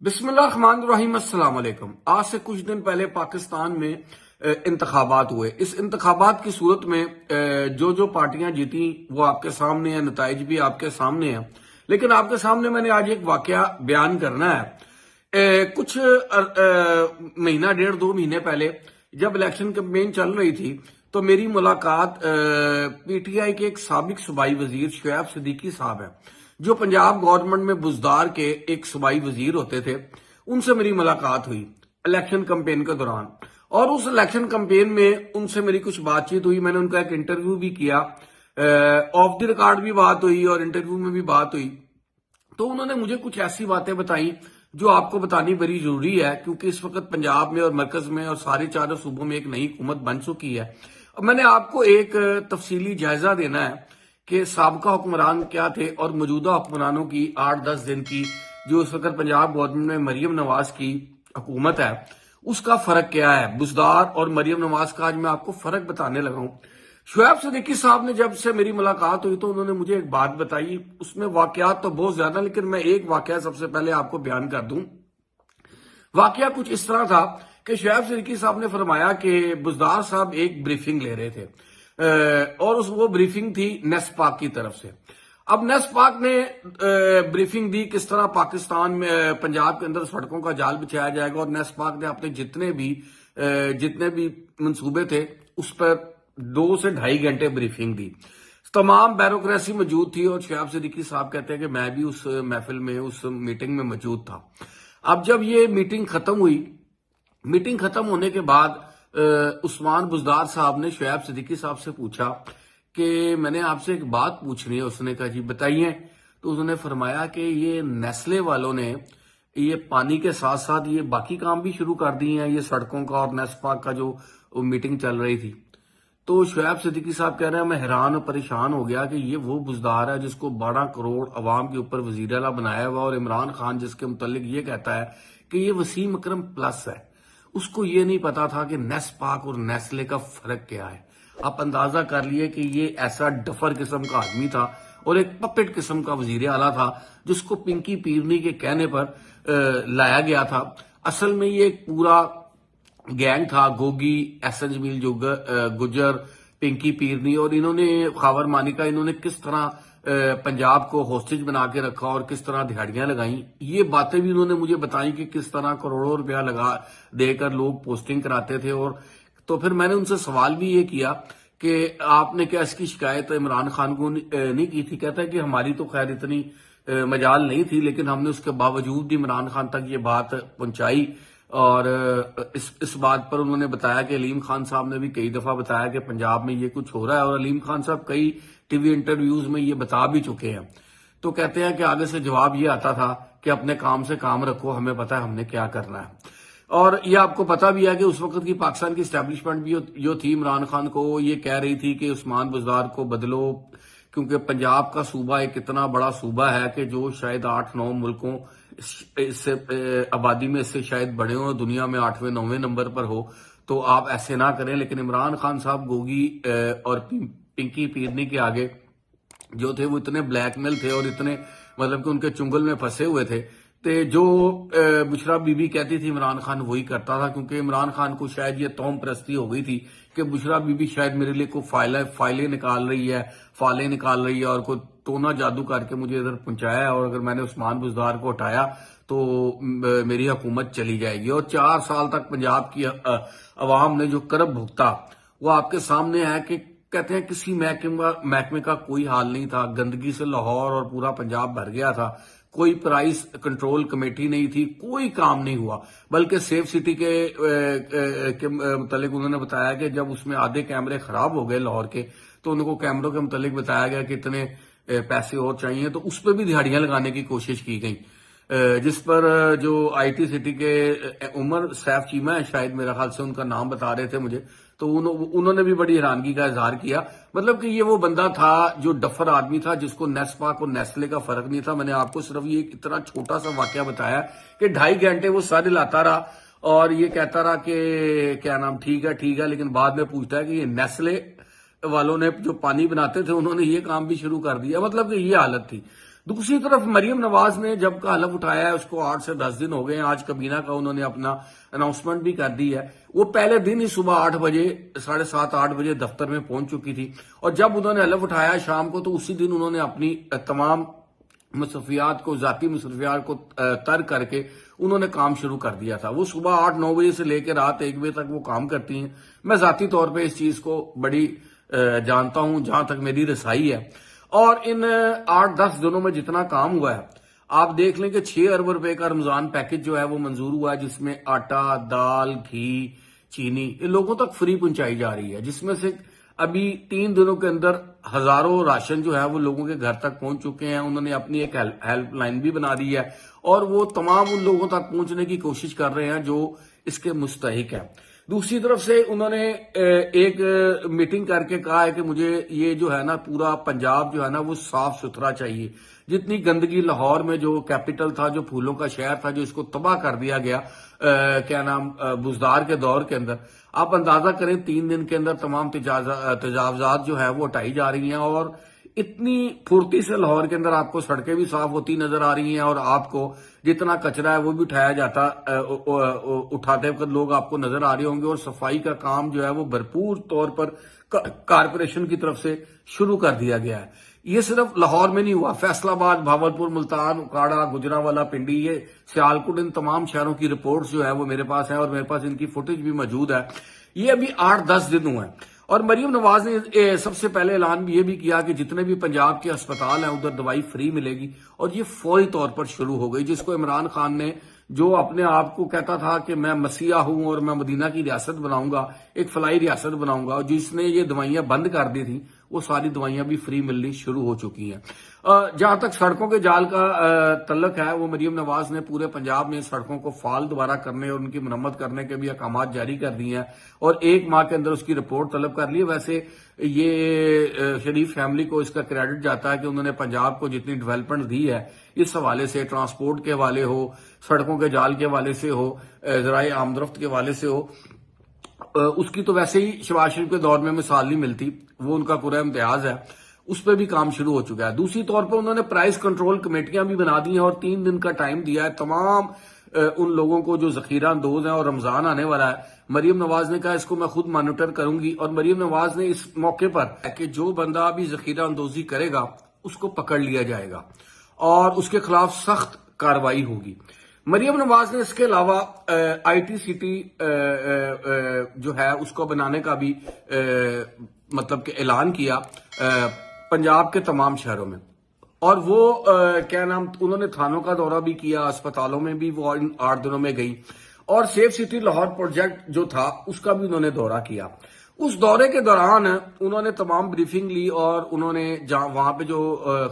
بسم اللہ الرحمن الرحیم۔ السلام علیکم۔ آج سے کچھ دن پہلے پاکستان میں انتخابات ہوئے۔ اس انتخابات کی صورت میں جو پارٹیاں جیتی وہ آپ کے سامنے ہیں، نتائج بھی آپ کے سامنے ہیں، لیکن آپ کے سامنے میں نے آج ایک واقعہ بیان کرنا ہے۔ کچھ مہینہ ڈیڑھ دو مہینے پہلے جب الیکشن کمپین چل رہی تھی تو میری ملاقات پی ٹی آئی کے ایک سابق صوبائی وزیر شعیب صدیقی صاحب ہیں، جو پنجاب گورنمنٹ میں بزدار کے ایک صوبائی وزیر ہوتے تھے، ان سے میری ملاقات ہوئی الیکشن کمپین کے دوران۔ اور اس الیکشن کمپین میں ان سے میری کچھ بات چیت ہوئی، میں نے ان کا ایک انٹرویو بھی کیا، آف دی ریکارڈ بھی بات ہوئی اور انٹرویو میں بھی بات ہوئی۔ تو انہوں نے مجھے کچھ ایسی باتیں بتائیں جو آپ کو بتانی بڑی ضروری ہے، کیونکہ اس وقت پنجاب میں اور مرکز میں اور سارے چاروں صوبوں میں ایک نئی حکومت بن چکی ہے۔ اور میں نے آپ کو ایک تفصیلی جائزہ دینا ہے کہ سابقہ حکمران کیا تھے اور موجودہ حکمرانوں کی 8-10 دن کی جو اس وقت پنجاب گورنمنٹ میں مریم نواز کی حکومت ہے اس کا فرق کیا ہے۔ بزدار اور مریم نواز کا آج میں آپ کو فرق بتانے لگا ہوں۔ شعیب صدیقی صاحب نے جب سے میری ملاقات ہوئی تو انہوں نے مجھے ایک بات بتائی، اس میں واقعات تو بہت زیادہ، لیکن میں ایک واقعہ سب سے پہلے آپ کو بیان کر دوں۔ واقعہ کچھ اس طرح تھا کہ شعیب صدیقی صاحب نے فرمایا کہ بزدار صاحب ایک بریفنگ لے رہے تھے، اور وہ بریفنگ تھی نیس پاک کی طرف سے۔ اب نیس پاک نے بریفنگ دی کس طرح پاکستان میں پنجاب کے اندر سڑکوں کا جال بچھایا جائے گا، اور نیس پاک نے اپنے جتنے بھی منصوبے تھے اس پر 2 سے 2.5 گھنٹے بریفنگ دی۔ تمام بیوروکریسی موجود تھی اور شعیب صدیقی صاحب کہتے ہیں کہ میں بھی اس محفل میں، اس میٹنگ میں موجود تھا۔ اب جب یہ میٹنگ ختم ہوئی، میٹنگ ختم ہونے کے بعد عثمان بزدار صاحب نے شعیب صدیقی صاحب سے پوچھا کہ میں نے آپ سے ایک بات پوچھنی ہے۔ اس نے کہا جی بتائیے۔ تو انہوں نے فرمایا کہ یہ نیسلے والوں نے یہ پانی کے ساتھ ساتھ یہ باقی کام بھی شروع کر دیے ہیں، یہ سڑکوں کا اور نیس پاک کا جو میٹنگ چل رہی تھی۔ تو شعیب صدیقی صاحب کہہ رہے ہیں میں حیران اور پریشان ہو گیا کہ یہ وہ بزدار ہے جس کو 12 کروڑ عوام کے اوپر وزیر اعلیٰ بنایا ہوا، اور عمران خان جس کے متعلق یہ کہتا ہے کہ یہ وسیم اکرم پلس ہے، اس کو یہ نہیں پتا تھا کہ نیس پاک اور نیسلے کا فرق کیا ہے۔ آپ اندازہ کر لیے کہ یہ ایسا ڈفر قسم کا آدمی تھا اور ایک پپٹ قسم کا وزیر اعلیٰ تھا جس کو پنکی پیرنی کے کہنے پر لایا گیا تھا۔ اصل میں یہ ایک پورا گینگ تھا، گوگی، ایسن جمیل گجر، پنکی پیرنی، اور انہوں نے خاور مانیکا، انہوں نے کس طرح پنجاب کو ہوسٹیج بنا کے رکھا اور کس طرح دہاڑیاں لگائیں۔ یہ باتیں بھی انہوں نے مجھے بتائیں کہ کس طرح کروڑوں روپیہ دے کر لوگ پوسٹنگ کراتے تھے۔ اور تو پھر میں نے ان سے سوال بھی یہ کیا کہ آپ نے کیا اس کی شکایت عمران خان کو نہیں کی تھی؟ کہتا ہے کہ ہماری تو خیر اتنی مجال نہیں تھی، لیکن ہم نے اس کے باوجود بھی عمران خان تک یہ بات پہنچائی۔ اور اس بات پر انہوں نے بتایا کہ علیم خان صاحب نے بھی کئی دفعہ بتایا کہ پنجاب میں یہ کچھ ہو رہا ہے، اور علیم خان صاحب کئی ٹی وی انٹرویوز میں یہ بتا بھی چکے ہیں۔ تو کہتے ہیں کہ آگے سے جواب یہ آتا تھا کہ اپنے کام سے کام رکھو، ہمیں پتا ہے ہم نے کیا کرنا ہے۔ اور یہ آپ کو پتا بھی ہے کہ اس وقت کی پاکستان کی اسٹیبلشمنٹ بھی جو تھی عمران خان کو یہ کہہ رہی تھی کہ عثمان بزدار کو بدلو، کیونکہ پنجاب کا صوبہ ایک اتنا بڑا صوبہ ہے کہ جو شاید 8-9 ملکوں اس سے آبادی میں اس سے شاید بڑے ہوں، دنیا میں 8ویں-9ویں نمبر پر ہو، تو آپ ایسے نہ کریں۔ لیکن عمران خان صاحب گوگی اور پنکی پیرنی کے آگے جو تھے وہ اتنے بلیک میل تھے اور اتنے مطلب کہ ان کے چنگل میں پھنسے ہوئے تھے، جو بشرا بی بی کہتی تھی عمران خان وہی کرتا تھا، کیونکہ عمران خان کو شاید یہ توم پرستی ہو گئی تھی کہ بشرا بی بی شاید میرے لیے کوئی فائلیں نکال رہی ہے، فالیں نکال رہی ہے، اور کوئی ٹونا جادو کر کے مجھے ادھر پہنچایا ہے، اور اگر میں نے عثمان بزدار کو ہٹایا تو میری حکومت چلی جائے گی۔ اور 4 سال تک پنجاب کی عوام نے جو کرب بھگتا وہ آپ کے سامنے ہے کہ کہتے ہیں کسی محکمے کا کوئی حال نہیں تھا، گندگی سے لاہور اور پورا پنجاب بھر گیا تھا، کوئی پرائز کنٹرول کمیٹی نہیں تھی، کوئی کام نہیں ہوا۔ بلکہ سیف سٹی کے متعلق انہوں نے بتایا کہ جب اس میں آدھے کیمرے خراب ہو گئے لاہور کے تو ان کو کیمروں کے متعلق بتایا گیا کہ اتنے پیسے اور چاہیے، تو اس پہ بھی دہاڑیاں لگانے کی کوشش کی گئی، جس پر جو آئی ٹی سٹی کے عمر سیف چیمہ ہے شاید، میرا خیال سے ان کا نام بتا رہے تھے مجھے، تو انہوں نے بھی بڑی حیرانگی کا اظہار کیا۔ مطلب کہ یہ وہ بندہ تھا جو ڈفر آدمی تھا جس کو نیس پاک اور نیسلے کا فرق نہیں تھا۔ میں نے آپ کو صرف یہ اتنا چھوٹا سا واقعہ بتایا کہ 2.5 گھنٹے وہ سر ہلاتا رہا اور یہ کہتا رہا کہ کیا نام ٹھیک ہے، لیکن بعد میں پوچھتا ہے کہ یہ نیسلے والوں نے جو پانی بناتے تھے انہوں نے یہ کام بھی شروع کر دیا۔ مطلب کہ یہ حالت تھی۔ دوسری طرف مریم نواز نے جب کا حلف اٹھایا ہے اس کو 8 سے 10 دن ہو گئے ہیں. آج کابینہ کا انہوں نے اپنا اناؤنسمنٹ بھی کر دی ہے. وہ پہلے دن ہی صبح 8 بجے 7:30 8 بجے دفتر میں پہنچ چکی تھی اور جب انہوں نے حلف اٹھایا شام کو تو اسی دن انہوں نے اپنی تمام مصروفیات کو ذاتی مصروفیات کو ترک کر کے انہوں نے کام شروع کر دیا تھا. وہ صبح 8 9 بجے سے لے کے رات 1 بجے تک وہ کام کرتی ہیں. میں ذاتی طور پہ اس چیز کو بڑی جانتا ہوں جہاں تک میری رسائی ہے. اور ان 8 10 دنوں میں جتنا کام ہوا ہے آپ دیکھ لیں کہ 6 ارب روپے کا رمضان پیکج جو ہے وہ منظور ہوا ہے جس میں آٹا دال گھی چینی یہ لوگوں تک فری پہنچائی جا رہی ہے جس میں سے ابھی 3 دنوں کے اندر ہزاروں راشن جو ہے وہ لوگوں کے گھر تک پہنچ چکے ہیں. انہوں نے اپنی ایک ہیلپ لائن بھی بنا دی ہے اور وہ تمام ان لوگوں تک پہنچنے کی کوشش کر رہے ہیں جو اس کے مستحق ہیں. دوسری طرف سے انہوں نے ایک میٹنگ کر کے کہا ہے کہ مجھے یہ جو ہے نا پورا پنجاب جو ہے نا وہ صاف ستھرا چاہیے. جتنی گندگی لاہور میں جو کیپٹل تھا جو پھولوں کا شہر تھا جو اس کو تباہ کر دیا گیا کیا نام بزدار کے دور کے اندر آپ اندازہ کریں 3 دن کے اندر تمام تجاوزات جو ہے وہ ہٹائی جا رہی ہیں اور اتنی پھرتی سے لاہور کے اندر آپ کو سڑکیں بھی صاف ہوتی نظر آ رہی ہیں اور آپ کو جتنا کچرا ہے وہ بھی اٹھایا جاتا اٹھاتے وقت لوگ آپ کو نظر آ رہے ہوں گے اور صفائی کا کام جو ہے وہ بھرپور طور پر کارپوریشن کی طرف سے شروع کر دیا گیا ہے. یہ صرف لاہور میں نہیں ہوا, فیصل آباد بھاولپور ملتان اکاڑا گجرانوالہ پنڈی یہ سیالکوٹ ان تمام شہروں کی رپورٹس جو ہے وہ میرے پاس ہیں اور میرے پاس ان کی فوٹیج بھی موجود ہے. یہ ابھی 8 10 دن ہوئے ہیں اور مریم نواز نے سب سے پہلے اعلان یہ بھی کیا کہ جتنے بھی پنجاب کے اسپتال ہیں ادھر دوائی فری ملے گی اور یہ فوری طور پر شروع ہو گئی. جس کو عمران خان نے جو اپنے آپ کو کہتا تھا کہ میں مسیحا ہوں اور میں مدینہ کی ریاست بناؤں گا ایک فلاحی ریاست بناؤں گا اور جس نے یہ دوائیاں بند کر دی تھیں وہ ساری دوائیاں بھی فری ملنی شروع ہو چکی ہیں. جہاں تک سڑکوں کے جال کا تعلق ہے وہ مریم نواز نے پورے پنجاب میں سڑکوں کو فعال دوبارہ کرنے اور ان کی مرمت کرنے کے بھی احکامات جاری کر دیے ہیں اور 1 ماہ کے اندر اس کی رپورٹ طلب کر لی ہے. ویسے یہ شریف فیملی کو اس کا کریڈٹ جاتا ہے کہ انہوں نے پنجاب کو جتنی ڈیولپمنٹ دی ہے اس حوالے سے ٹرانسپورٹ کے حوالے ہو سڑکوں کے جال کے حوالے سے ہو ذرائع آمدرفت کے حوالے سے ہو اس کی تو ویسے ہی شہباز شریف کے دور میں مثال نہیں ملتی. وہ ان کا پورا امتیاز ہے اس پہ بھی کام شروع ہو چکا ہے. دوسری طور پر انہوں نے پرائز کنٹرول کمیٹیاں بھی بنا دی ہیں اور 3 دن کا ٹائم دیا ہے تمام ان لوگوں کو جو ذخیرہ اندوز ہیں اور رمضان آنے والا ہے. مریم نواز نے کہا اس کو میں خود مانیٹر کروں گی اور مریم نواز نے اس موقع پر کہ جو بندہ بھی ذخیرہ اندوزی کرے گا اس کو پکڑ لیا جائے گا اور اس کے خلاف سخت کارروائی ہوگی. مریم نواز نے اس کے علاوہ آئی ٹی سٹی جو ہے اس کو بنانے کا بھی مطلب کہ اعلان کیا پنجاب کے تمام شہروں میں اور وہ کیا نام انہوں نے تھانوں کا دورہ بھی کیا اسپتالوں میں بھی وہ ان 8 دنوں میں گئی اور سیف سٹی لاہور پروجیکٹ جو تھا اس کا بھی انہوں نے دورہ کیا. اس دورے کے دوران انہوں نے تمام بریفنگ لی اور انہوں نے وہاں پہ جو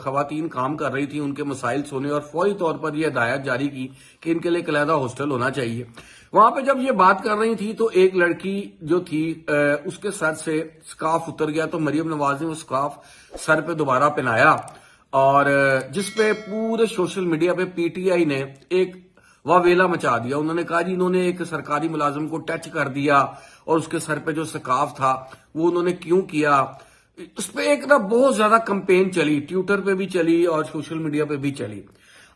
خواتین کام کر رہی تھی ان کے مسائل سنے اور فوری طور پر یہ ہدایت جاری کی کہ ان کے لیے علیحدہ ہاسٹل ہونا چاہیے. وہاں پہ جب یہ بات کر رہی تھی تو ایک لڑکی جو تھی اس کے سر سے سکارف اتر گیا تو مریم نواز نے وہ سکارف سر پہ دوبارہ پہنایا اور جس پہ پورے سوشل میڈیا پہ پی ٹی آئی نے ایک واویلا مچا دیا. انہوں نے کہا جی انہوں نے ایک سرکاری ملازم کو ٹچ کر دیا اور اس کے سر پہ جو سکارف تھا وہ انہوں نے کیوں کیا. اس پہ ایک نا بہت زیادہ کمپین چلی ٹویٹر پہ بھی چلی اور سوشل میڈیا پہ بھی چلی.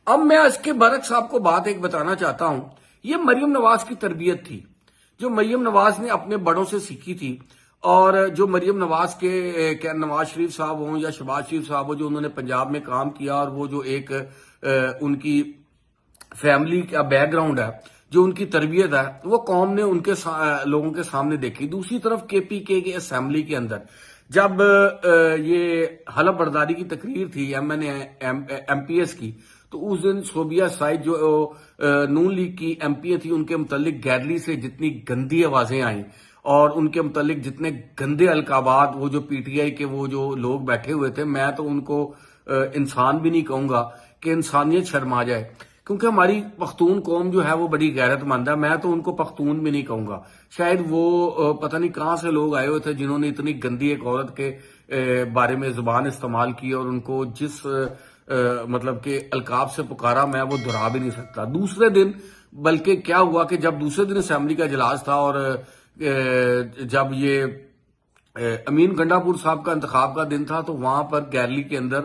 اب میں اس کے برعکس آپ کو بات ایک بتانا چاہتا ہوں. یہ مریم نواز کی تربیت تھی جو مریم نواز نے اپنے بڑوں سے سیکھی تھی اور جو مریم نواز کے کیا نواز شریف صاحب ہوں یا شہباز شریف صاحب ہوں جو انہوں نے پنجاب میں کام کیا اور وہ جو ایک ان کی فیملی کا بیک گراؤنڈ ہے جو ان کی تربیت ہے وہ قوم نے ان کے لوگوں کے سامنے دیکھی. دوسری طرف کے پی کے اسمبلی کے اندر جب یہ حلف برداری کی تقریر تھی ایم پی ایس کی تو اس دن صوبیہ سائد جو نون لیگ کی ایم پی تھی ان کے متعلق گیلری سے جتنی گندی آوازیں آئیں اور ان کے متعلق جتنے گندے القابات وہ جو پی ٹی آئی کے وہ جو لوگ بیٹھے ہوئے تھے میں تو ان کو انسان بھی نہیں کہوں گا کہ انسانیت شرما جائے کیونکہ ہماری پختون قوم جو ہے وہ بڑی غیرت مند ہے. میں تو ان کو پختون بھی نہیں کہوں گا. شاید وہ پتہ نہیں کہاں سے لوگ آئے ہوئے تھے جنہوں نے اتنی گندی ایک عورت کے بارے میں زبان استعمال کی اور ان کو جس مطلب کہ القاب سے پکارا میں وہ دہرا بھی نہیں سکتا. دوسرے دن بلکہ کیا ہوا کہ جب دوسرے دن اسمبلی کا اجلاس تھا اور جب یہ امین گنڈا پور صاحب کا انتخاب کا دن تھا تو وہاں پر گیلری کے اندر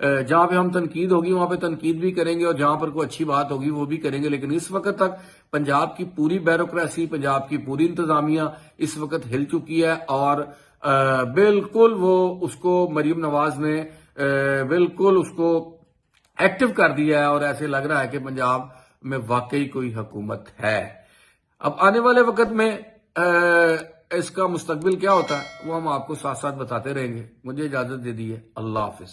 جہاں پہ ہم تنقید ہوگی وہاں پہ تنقید بھی کریں گے، اور جہاں پر کوئی اچھی بات ہوگی وہ بھی کریں گے، لیکن اس وقت تک پنجاب کی پوری بیوروکریسی، پنجاب کی پوری انتظامیہ اس وقت ہل چکی ہے، اور بالکل وہ اس کو مریم نواز نے بالکل اس کو ایکٹیو کر دیا ہے، اور ایسے لگ رہا ہے کہ پنجاب میں واقعی کوئی حکومت ہے۔ اب آنے والے وقت میں اس کا مستقبل کیا ہوتا ہے وہ ہم آپ کو ساتھ ساتھ بتاتے رہیں گے۔ مجھے اجازت دے دیجیے، اللہ حافظ۔